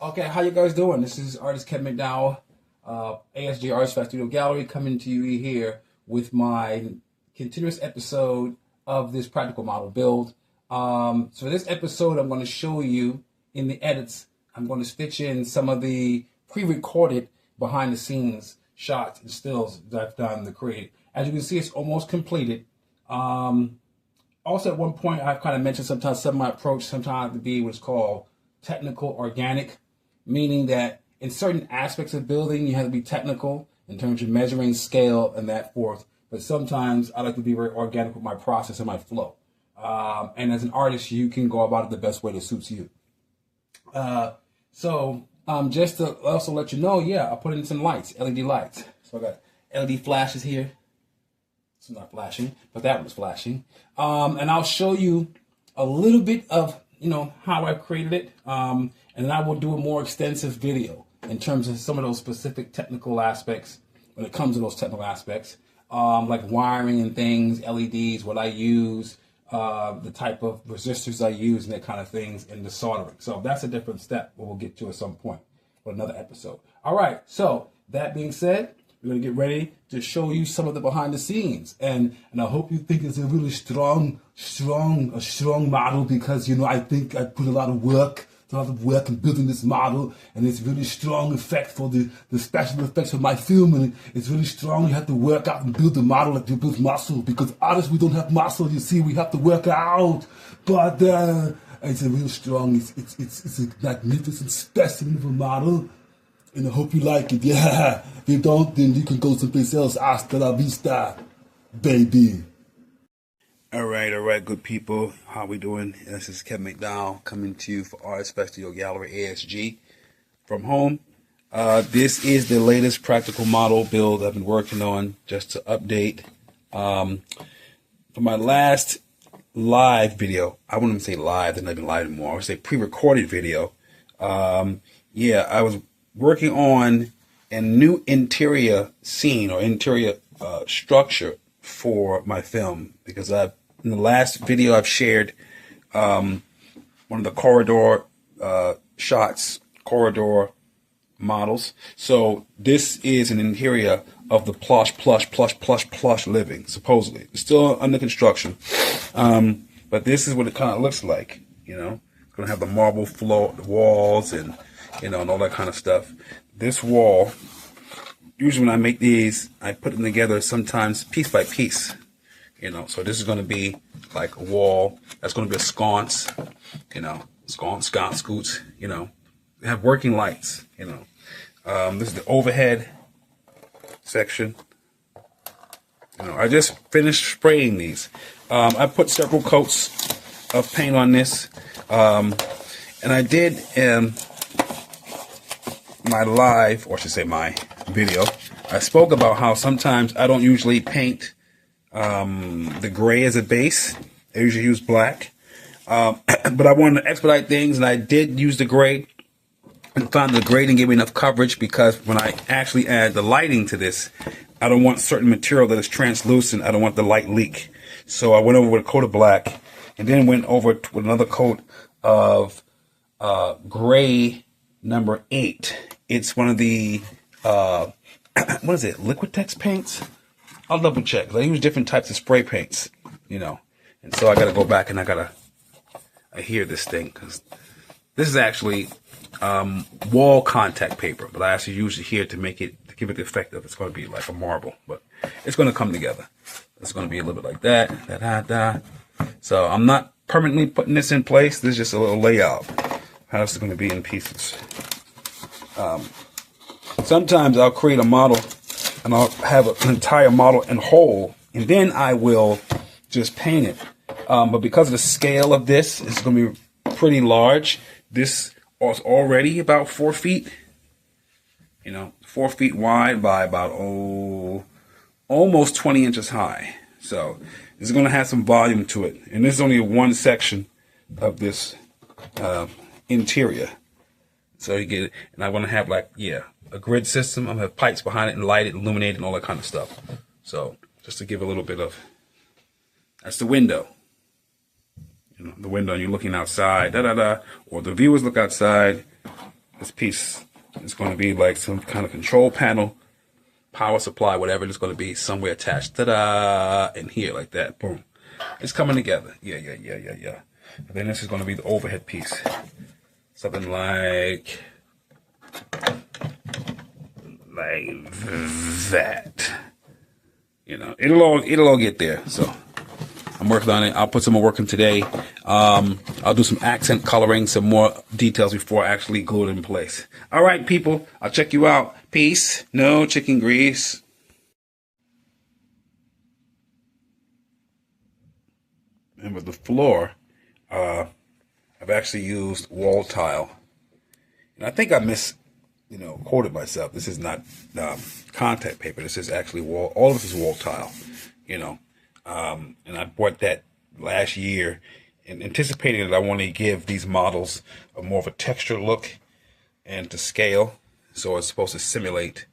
Okay, how you guys doing? This is artist Kevin McDowell, ASG-Artizfacts Studio Gallery, coming to you here with my continuous episode of this practical model build. So this episode, I'm going to show you in the edits, I'm going to stitch in some of the pre-recorded behind-the-scenes shots and stills that I've done to create. As you can see, it's almost completed. Also, at one point, I've kind of mentioned sometimes some of my approach sometimes to be what's called technical organic, meaning that in certain aspects of building, you have to be technical in terms of measuring scale and that forth. But sometimes I like to be very organic with my process and my flow. And as an artist, you can go about it the best way that suits you. Just to also let you know, I put in some lights, LED lights. So I got LED flashes here. It's not flashing, but that one's flashing. And I'll show you a little bit of, how I created it. And then I will do a more extensive video in terms of some of those specific technical aspects when it comes to those technical aspects, like wiring and things, LEDs, what I use, the type of resistors I use and that kind of things, and the soldering. So that's a different step we'll get to at some point with another episode. All right, so that being said, we're going to get ready to show you some of the behind the scenes. And I hope you think it's a really strong model because, I think I put a lot of work in building this model, and it's really strong effect for the special effects of my film, and it's really strong. You have to work out and build the model like you build muscle, because artists, we don't have muscle, you see, we have to work out. But it's a real strong, it's a magnificent specimen of a model, and I hope you like it. Yeah, if you don't, then you can go someplace else. Hasta la vista, baby. All right, good people. How we doing? This is Kevin McDowell coming to you for Artizfacts Studio Gallery ASG from home. This is the latest practical model build I've been working on, just to update. For my last live video, I wouldn't even say live, they're not even live anymore. I would say pre-recorded video. I was working on a new interior scene or interior structure for my film, because in the last video I've shared one of the corridor shots, corridor models. So this is an interior of the plush living, supposedly. It's still under construction, but this is what it kind of looks like. It's gonna have the marble floor, the walls, and and all that kind of stuff. This wall, usually when I make these, I put them together sometimes piece by piece. So this is going to be like a wall. That's going to be a sconce, sconce scoots, They have working lights, This is the overhead section. I just finished spraying these. I put several coats of paint on this. And I did my live, or I should say my video, I spoke about how sometimes I don't usually paint the gray as a base. I usually use black, but I wanted to expedite things, and I did use the gray, and found the gray didn't give me enough coverage, because when I actually add the lighting to this, I don't want certain material that is translucent. I don't want the light leak. So I went over with a coat of black, and then went over with another coat of gray number 8. It's one of the what is it, Liquitex paints? I'll double check. I use different types of spray paints, and so I got to go back and I hear this thing, because this is actually wall contact paper, but I actually use it here to give it the effect of it's going to be like a marble, but it's going to come together. It's going to be a little bit like that. So I'm not permanently putting this in place. This is just a little layout. How it's going to be in pieces. Sometimes I'll create a model and I'll have an entire model in whole, and then I will just paint it. But because of the scale of this, it's going to be pretty large. This is already about 4 feet, 4 feet wide by about, almost 20 inches high. So it's going to have some volume to it. And this is only one section of this interior. So you get it. And I want to have a grid system. I'm going to have pipes behind it and light it, illuminate it, and all that kind of stuff. So just to give a little bit of, that's the window. The window, and you're looking outside, or the viewers look outside, This piece is going to be like some kind of control panel, power supply, whatever. It's going to be somewhere attached. Ta-da! In here, like that. Boom. It's coming together. Yeah. And then this is going to be the overhead piece. Something like that. You know, it'll all get there. So I'm working on it. I'll put some more work in today. I'll do some accent coloring, some more details before I actually glue it in place. All right, people. I'll check you out. Peace. No chicken grease. And with the floor, I've actually used wall tile. And I think I quoted myself. This is not contact paper. This is actually wall. All of this is wall tile, and I bought that last year and anticipating that I want to give these models a more of a texture look and to scale. So it's supposed to simulate,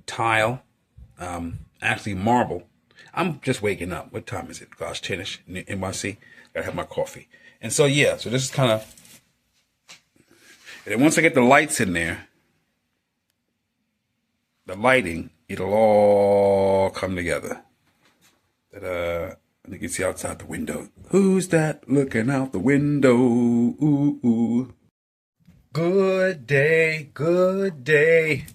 tile, actually marble. I'm just waking up. What time is it? Gosh, 10ish in NYC. Gotta have my coffee. And so, yeah, so this is kind of, and then once I get the lights in there, the lighting, it'll all come together. And you can see outside the window. Who's that looking out the window? Ooh, ooh. Good day, good day,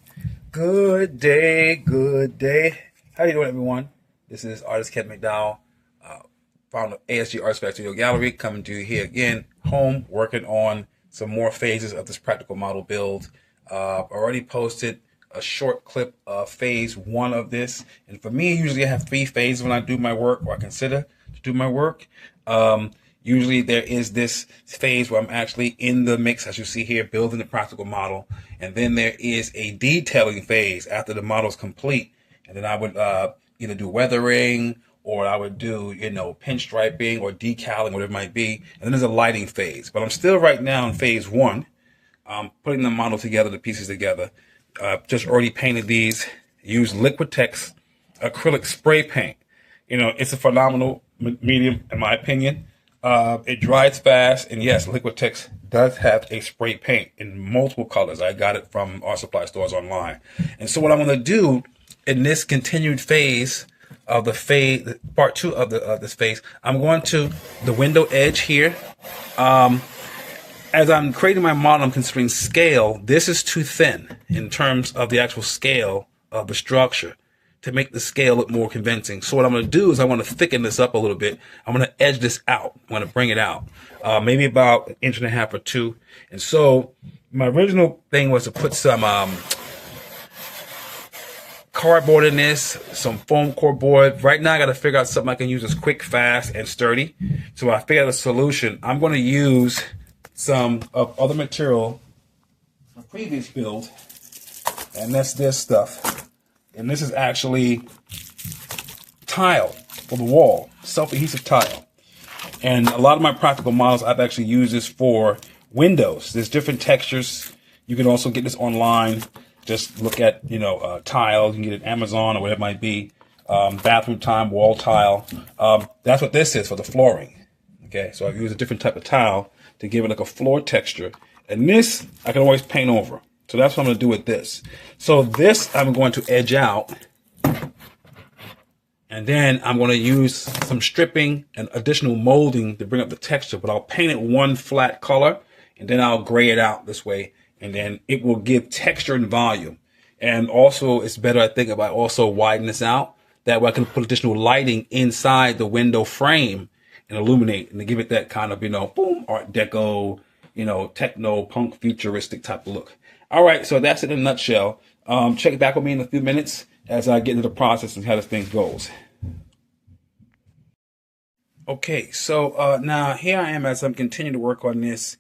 good day, good day. How you doing, everyone? This is artist Ken McDowell, founder of ASG-Artizfacts Studio Gallery, coming to you here again, home, working on some more phases of this practical model build. Already posted a short clip of phase 1 of this. And for me, usually I have 3 phases when I do my work, or I consider to do my work. Usually there is this phase where I'm actually in the mix, as you see here, building the practical model. And then there is a detailing phase after the model is complete. And then I would either do weathering, or I would do, pinstriping or decaling, whatever it might be. And then there's a lighting phase. But I'm still right now in phase 1, putting the model together, the pieces together. Just already painted these, used Liquitex acrylic spray paint. It's a phenomenal medium, in my opinion. It dries fast, and yes, Liquitex does have a spray paint in multiple colors. I got it from art supply stores online. And so what I'm going to do in this continued phase of the phase, part 2 of this phase, I'm going to the window edge here. As I'm creating my model, I'm considering scale. This is too thin in terms of the actual scale of the structure to make the scale look more convincing. So what I'm going to do is I want to thicken this up a little bit. I'm going to edge this out. I'm going to bring it out, maybe about 1.5 inches or 2. And so my original thing was to put some cardboard in this, some foam core board. Right now I got to figure out something I can use that's quick, fast, and sturdy. So I figured out a solution. I'm going to use some of other material from previous build, and that's this stuff. And this is actually tile for the wall, self-adhesive tile. And a lot of my practical models, I've actually used this for windows. There's different textures. You can also get this online. Just look at, tile. You can get it at Amazon or whatever it might be. Bathroom time, wall tile. That's what this is for the flooring. Okay, so I've used a different type of tile to give it like a floor texture. And this, I can always paint over. So that's what I'm going to do with this. So this, I'm going to edge out. And then I'm going to use some stripping and additional molding to bring up the texture. But I'll paint it one flat color, and then I'll gray it out this way. And then it will give texture and volume. And also, it's better, I think, if I also widen this out. That way I can put additional lighting inside the window frame and illuminate and to give it that kind of, boom, Art Deco, techno, punk, futuristic type of look. All right, so that's it in a nutshell. Check back with me in a few minutes as I get into the process and how this thing goes. Okay, so now here I am as I'm continuing to work on this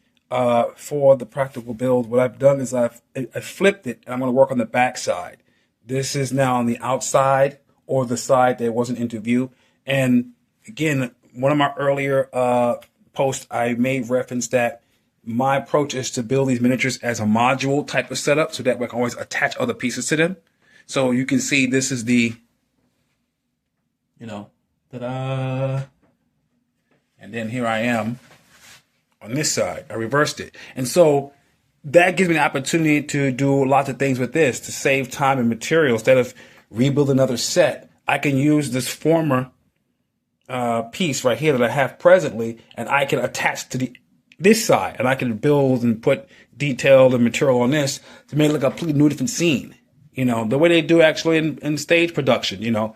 for the practical build. What I've done is I flipped it, and I'm going to work on the back side. This is now on the outside, or the side that wasn't into view. And again, one of my earlier posts, I made reference that my approach is to build these miniatures as a module type of setup, so that way I can always attach other pieces to them. So you can see this is the, ta-da. And then here I am on this side. I reversed it. And so that gives me the opportunity to do lots of things with this to save time and material. Instead of rebuilding another set, I can use this former piece right here that I have presently, and I can attach to this side, and I can build and put detail and material on this to make it look a completely new different scene. You know, the way they do actually in stage production, you know,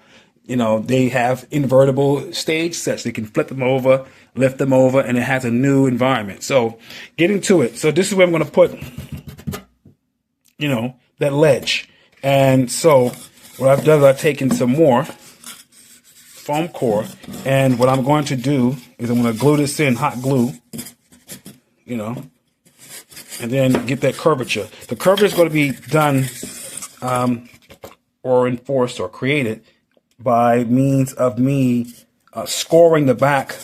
they have invertible stage sets. They can flip them over, lift them over, and it has a new environment. So getting to it. So this is where I'm going to put, you know, that ledge. And so what I've done is I've taken some more foam core, and what I'm going to do is I'm going to glue this in, hot glue, you know, and then get that curvature. The curvature is going to be done or enforced or created by means of me scoring the back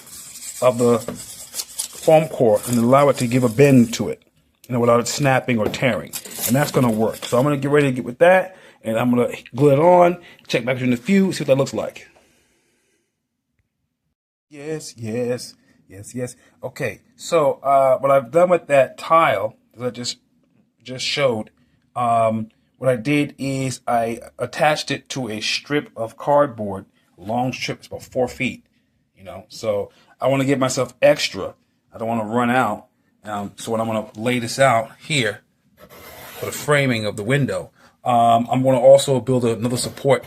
of the foam core and allow it to give a bend to it, you know, without it snapping or tearing. And that's going to work. So I'm going to get ready to get with that, and I'm going to glue it on, check back in a few, see what that looks like. Yes. Okay, so what I've done with that tile that I just showed, what I did is I attached it to a strip of cardboard, a long strip, it's about 4 feet, you know. So I want to give myself extra. I don't want to run out. So when I'm going to lay this out here for the framing of the window, I'm going to also build another support,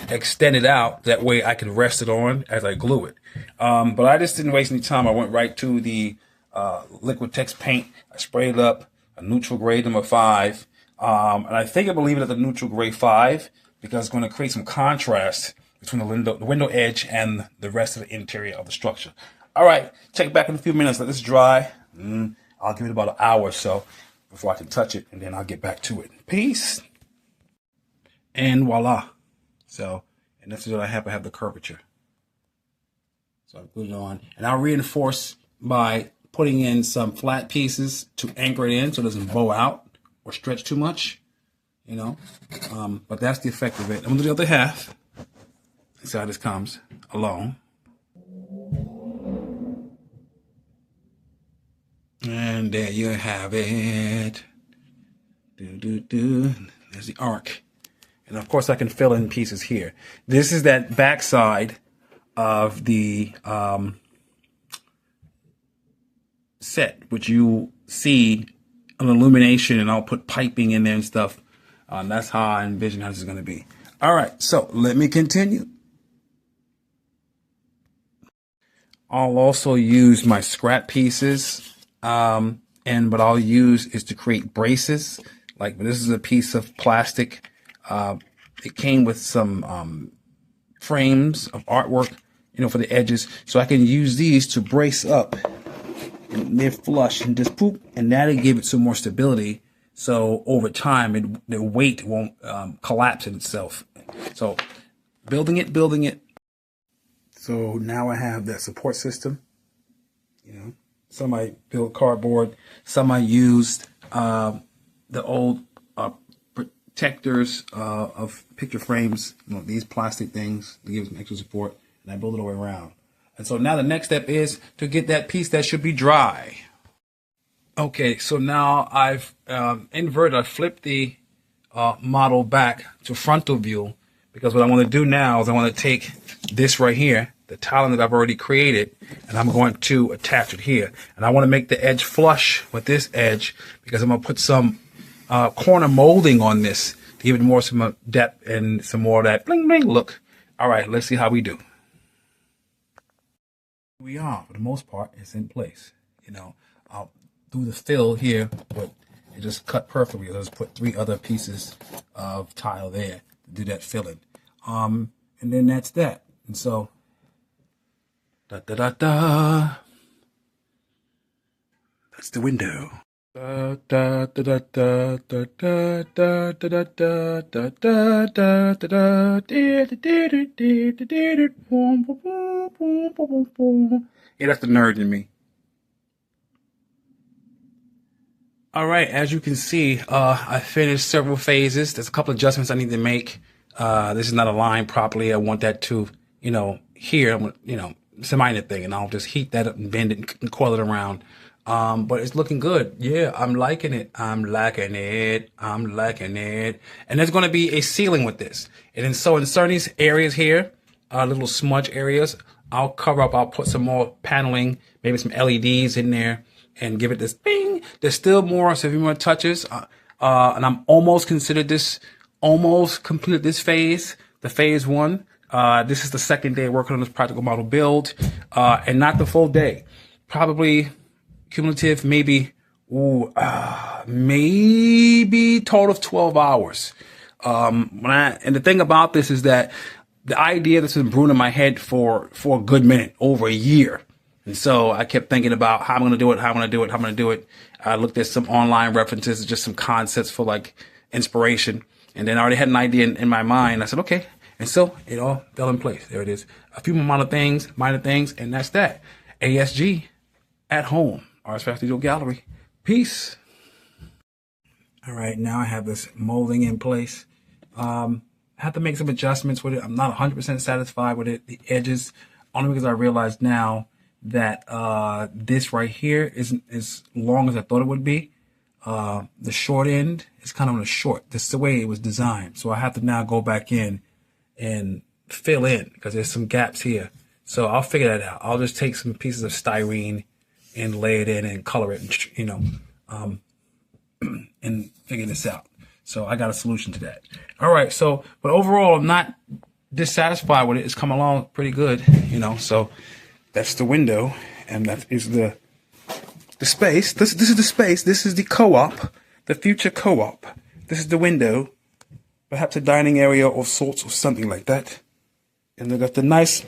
extend it out. That way I can rest it on as I glue it. But I just didn't waste any time. I went right to the Liquitex paint. I sprayed it up, a neutral grade number 5. And I think I will leave it at the neutral gray 5 because it's going to create some contrast between the window edge and the rest of the interior of the structure. All right, check back in a few minutes. Let this dry. I'll give it about an hour or so before I can touch it, and then I'll get back to it. Peace. And voila. So, and this is what I have. I have the curvature. So I put it on, and I'll reinforce by putting in some flat pieces to anchor it in so it doesn't bow out or stretch too much, you know. But that's the effect of it. I'm gonna do the other half. See how this comes along. And there you have it. There's the arc. And of course I can fill in pieces here. This is that back side of the set, which you see an illumination, and I'll put piping in there and stuff. That's how I envision how this is going to be. All right, so let me continue. I'll also use my scrap pieces, and what I'll use is to create braces. Like this is a piece of plastic. It came with some frames of artwork, you know, for the edges, so I can use these to brace up. And they're flush and just poop, and that'll give it some more stability. So over time, the weight won't collapse in itself. So building it. So now I have that support system. You know, some I built cardboard, some I used the old protectors of picture frames. You know, these plastic things to give some extra support, and I build it all the way around. And so now the next step is to get that piece that should be dry. Okay, so now I've inverted, I flipped the model back to frontal view, because what I want to do now is I want to take this right here, the tiling that I've already created, and I'm going to attach it here. And I want to make the edge flush with this edge, because I'm going to put some corner molding on this to give it more some depth and some more of that bling bling look. All right, let's see how we do. We are, for the most part, it's in place. You know, I'll do the fill here, but it just cut perfectly. I'll just put 3 other pieces of tile there to do that filling. And then that's that. And so, that's the window. Yeah, that's the nerd in me. All right, as you can see, I finished several phases. There's a couple of adjustments I need to make. This is not aligned properly. I want that to, here, I'm, it's a minor thing, and I'll just heat that up and bend it and coil it around. But it's looking good. Yeah, I'm liking it. I'm liking it. I'm liking it. And there's going to be a ceiling with this. And then so in certain areas here, little smudge areas, I'll cover up. I'll put some more paneling, maybe some LEDs in there, and give it this bing. There's still more, so a few more touches. And I'm almost completed this phase, the phase one. This is the second day working on this practical model build, and not the full day. Probably cumulative, maybe total of 12 hours. And the thing about this is that the idea that's been brewing in my head for a good minute, over a year. And so I kept thinking about how I'm going to do it. I looked at some online references, just some concepts for like inspiration. And then I already had an idea in my mind. I said, okay. And so it all fell in place. There it is. A few minor things, and that's that. ASG at home. Artizfacts Digital Gallery. Peace. All right, now I have this molding in place. I have to make some adjustments with it. I'm not 100% satisfied with it. The edges, only because I realized now that this right here isn't as long as I thought it would be. The short end is kind of on the short. This is the way it was designed. So I have to now go back in and fill in because there's some gaps here. So I'll figure that out. I'll just take some pieces of styrene and lay it in and color it, and figure this out. So I got a solution to that. All right. So, but overall, I'm not dissatisfied with it. It's come along pretty good, so that's the window, and that is the space. This is the space. This is the co-op, the future co-op. This is the window, perhaps a dining area of sorts or something like that. And they got the nice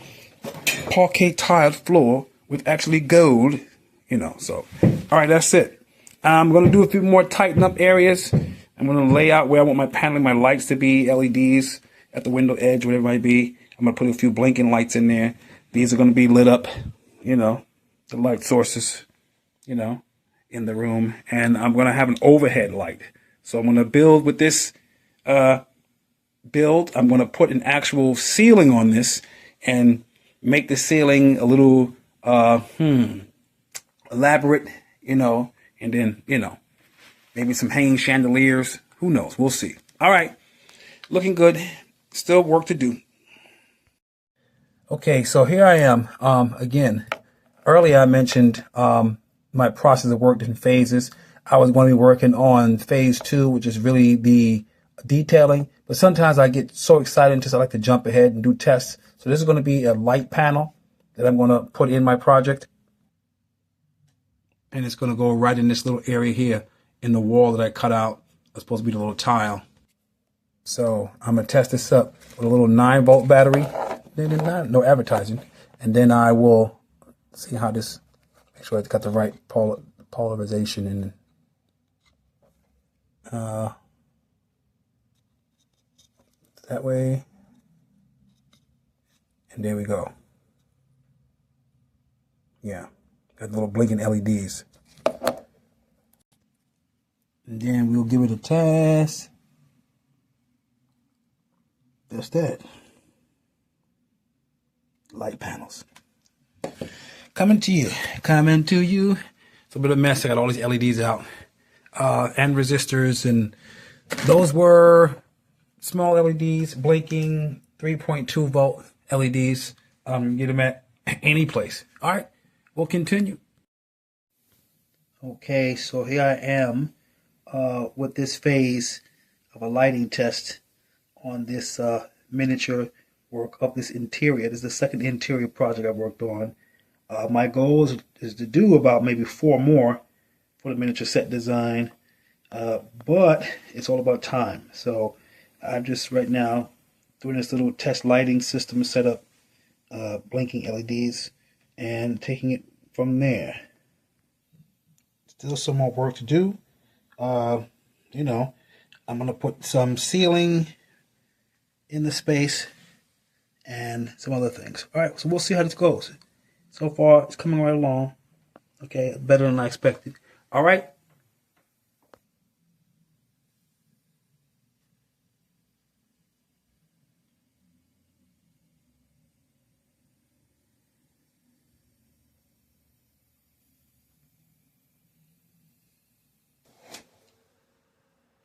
parquet tiled floor with actually gold. So, all right, that's it. I'm going to do a few more tighten up areas. I'm going to lay out where I want my paneling, my lights to be, LEDs at the window edge, whatever it might be. I'm going to put a few blinking lights in there. These are going to be lit up, the light sources, in the room. And I'm going to have an overhead light. So I'm going to build with this I'm going to put an actual ceiling on this and make the ceiling a little, elaborate, and then, maybe some hanging chandeliers. Who knows? We'll see. All right. Looking good. Still work to do. Okay, so here I am. Again, earlier I mentioned my process of work in phases. I was going to be working on phase 2, which is really the detailing. But sometimes I get so excited and just I like to jump ahead and do tests. So this is going to be a light panel that I'm going to put in my project. And it's going to go right in this little area here in the wall that I cut out. It's supposed to be the little tile. So I'm going to test this up with a little 9-volt battery. No advertising. And then I will see how this, make sure it's got the right polarization in that way. And there we go. Yeah. Got the little blinking LEDs. And then we'll give it a test. That's that. Light panels. Coming to you. It's a bit of a mess. I got all these LEDs out. And resistors. And those were small LEDs, blinking 3.2 volt LEDs. Get them at any place. All right. We'll continue. Okay, so here I am with this phase of a lighting test on this miniature work of this interior. This is the second interior project I've worked on. My goal is to do about maybe 4 more for the miniature set design, but it's all about time. So I'm just right now doing this little test lighting system set up, blinking LEDs, and taking it from there. Still some more work to do. I'm going to put some ceiling in the space and some other things. All right, so we'll see how this goes. So far, it's coming right along. Okay, better than I expected. All right.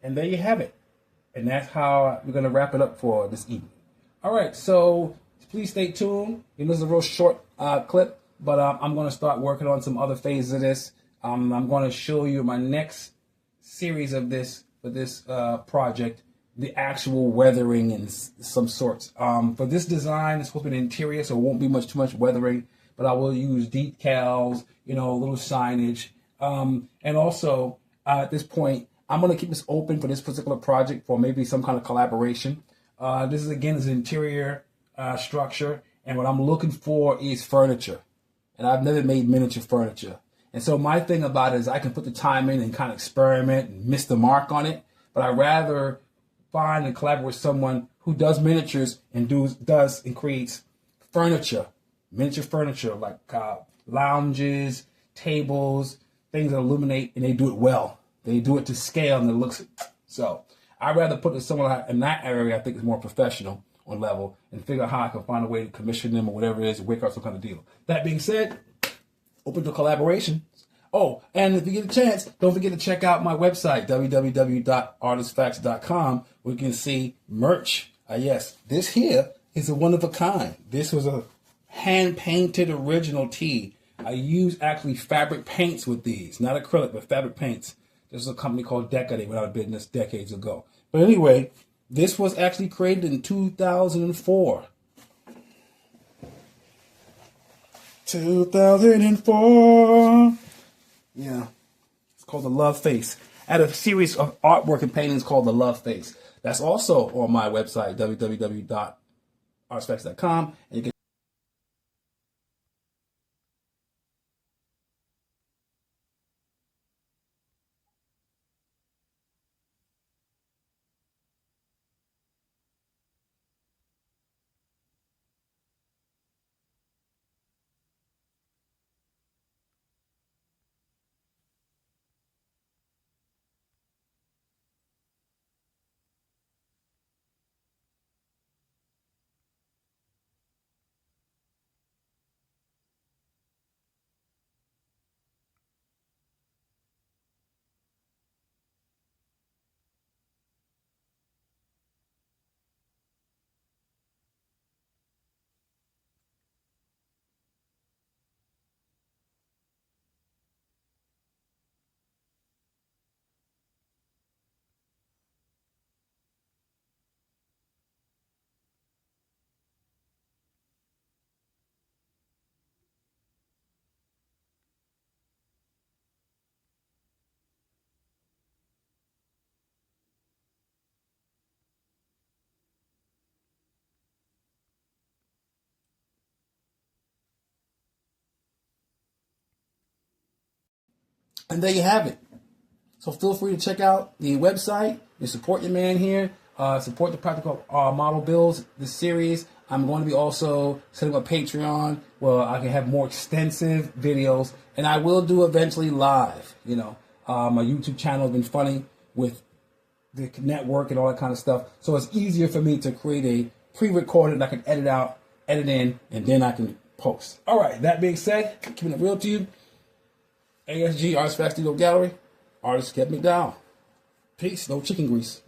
And there you have it. And that's how we're going to wrap it up for this evening. All right, so please stay tuned. This is a real short clip, but I'm going to start working on some other phases of this. I'm going to show you my next series of this for this project, the actual weathering and some sorts. For this design, it's supposed to be an interior, so it won't be too much weathering, but I will use decals, little signage. And also, at this point, I'm going to keep this open for this particular project for maybe some kind of collaboration. This is, again, is an interior structure, and what I'm looking for is furniture. And I've never made miniature furniture. And so my thing about it is I can put the time in and kind of experiment and miss the mark on it, but I'd rather find and collaborate with someone who does miniatures and does and creates furniture, miniature furniture like lounges, tables, things that illuminate, and they do it well. They do it to scale and it looks so. I'd rather put it somewhere in that area I think is more professional on level and figure out how I can find a way to commission them or whatever it is, work out some kind of deal. That being said, open to collaboration. Oh, and if you get a chance, don't forget to check out my website, www.artizfacts.com, where you can see merch. Yes, this here is a one of a kind. This was a hand-painted original tee. I use actually fabric paints with these, not acrylic, but fabric paints. This is a company called Deca. They went out of business decades ago. But anyway, this was actually created in 2004. 2004. Yeah. It's called The Love Face. I had a series of artwork and paintings called The Love Face. That's also on my website, www.artizfacts.com. And you can and there you have it. So feel free to check out the website. You support your man here. Support the Practical Model Builds, this series. I'm going to be also setting up a Patreon where I can have more extensive videos. And I will do eventually live. My YouTube channel has been funny with the network and all that kind of stuff. So it's easier for me to create a pre-recorded that I can edit out, edit in, and then I can post. All right, that being said, keeping it real to you. ASG-Artizfacts Studio Gallery. Artist kept me down. Peace. No chicken grease.